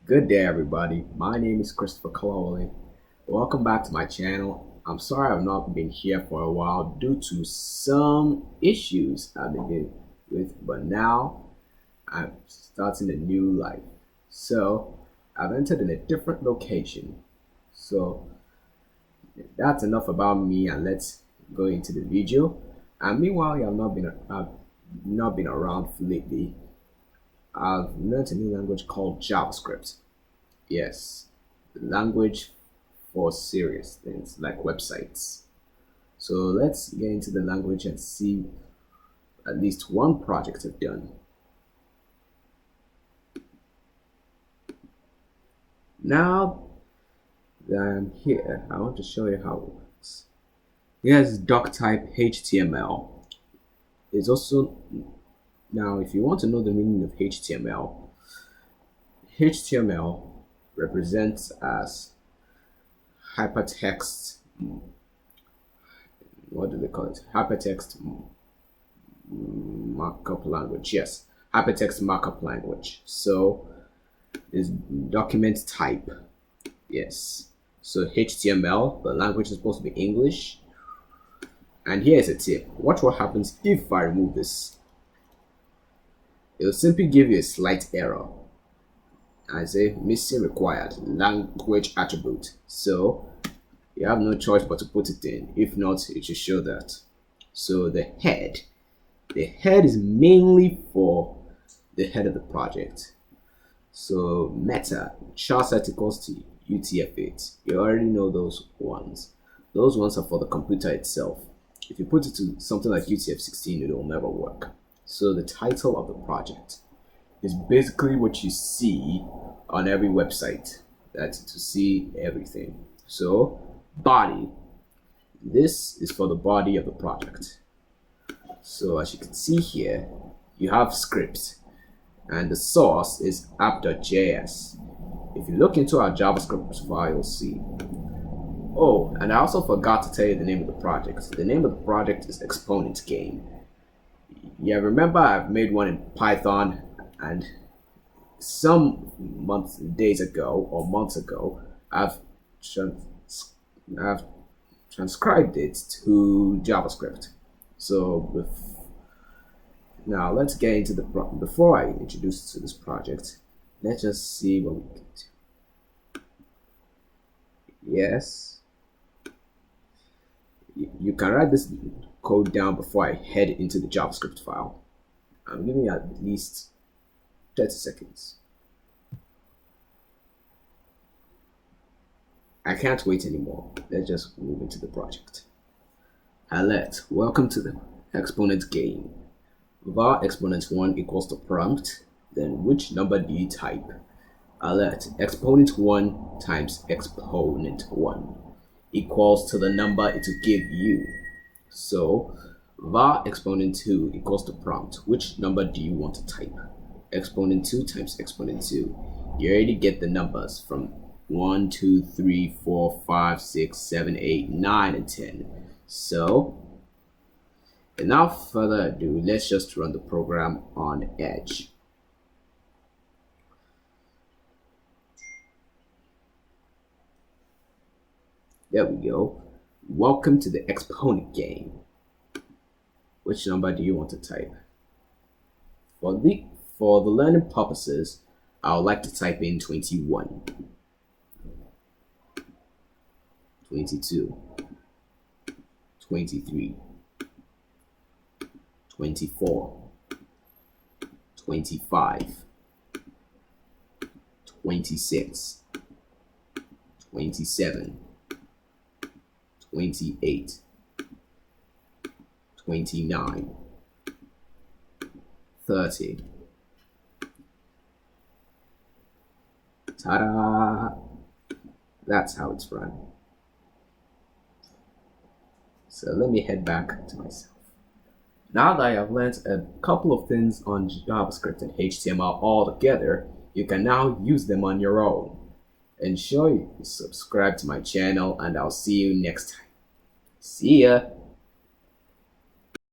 Good day, everybody. My name is Christopher Colowley. Welcome back to my channel. I'm sorry I've not been here for a while due to some issues I've been dealing with, but now I'm starting a new life. So I've entered in a different location. So that's enough about me, and let's go into the video. And meanwhile, I've not been around lately. I've learned a new language called JavaScript. Yes, the language for serious things like websites. So let's get into the language and see at least one project I've done. Now that I'm here, I want to show you how it works. Here's doc type HTML. It's also, now if you want to know the meaning of HTML, HTML represents as hypertext, what do they call it? Hypertext markup language. Yes, hypertext markup language. So is document type. Yes, so HTML, the language is supposed to be English. And here's a tip: watch what happens if I remove this. It'll simply give you a slight error. I say missing required language attribute. So you have no choice but to put it in. If not, it should show that. So the head is mainly for the head of the project. So meta, char set equals to UTF-8. You already know those ones. Those ones are for the computer itself. If you put it to something like UTF-16, it will never work. So the title of the project is basically what you see on every website. That's to see everything. So body, this is for the body of the project. So as you can see here, you have scripts and the source is app.js. If you look into our JavaScript file, you'll see. Oh, and I also forgot to tell you the name of the project. The name of the project is Exponent Game. Yeah, remember I've made one in Python, and some days ago or months ago, I've transcribed it to JavaScript. So now let's get into the before I introduce to this project, let's just see what we can do. Yes, you can write this code down before I head into the JavaScript file. I'm giving you at least 30 seconds. I can't wait anymore. Let's just move into the project. Alert, welcome to the Exponent game. Var exponent1 equals the prompt, then which number do you type? Alert, exponent1 times exponent1 equals to the number it will give you. So var exponent2 equals the prompt. Which number do you want to type? Exponent2 times exponent2. You already get the numbers from 1, 2, 3, 4, 5, 6, 7, 8, 9, and 10. So without further ado, let's just run the program on Edge. There we go. Welcome to the Exponent game. Which number do you want to type? For the learning purposes, I would like to type in 21, 22, 23, 24, 25, 26, 27, 28, 29, 30. Ta-da! That's how it's run. So let me head back to myself. Now that I have learned a couple of things on JavaScript and HTML all together, you can now use them on your own. Ensure you subscribe to my channel, and I'll see you next time. See ya!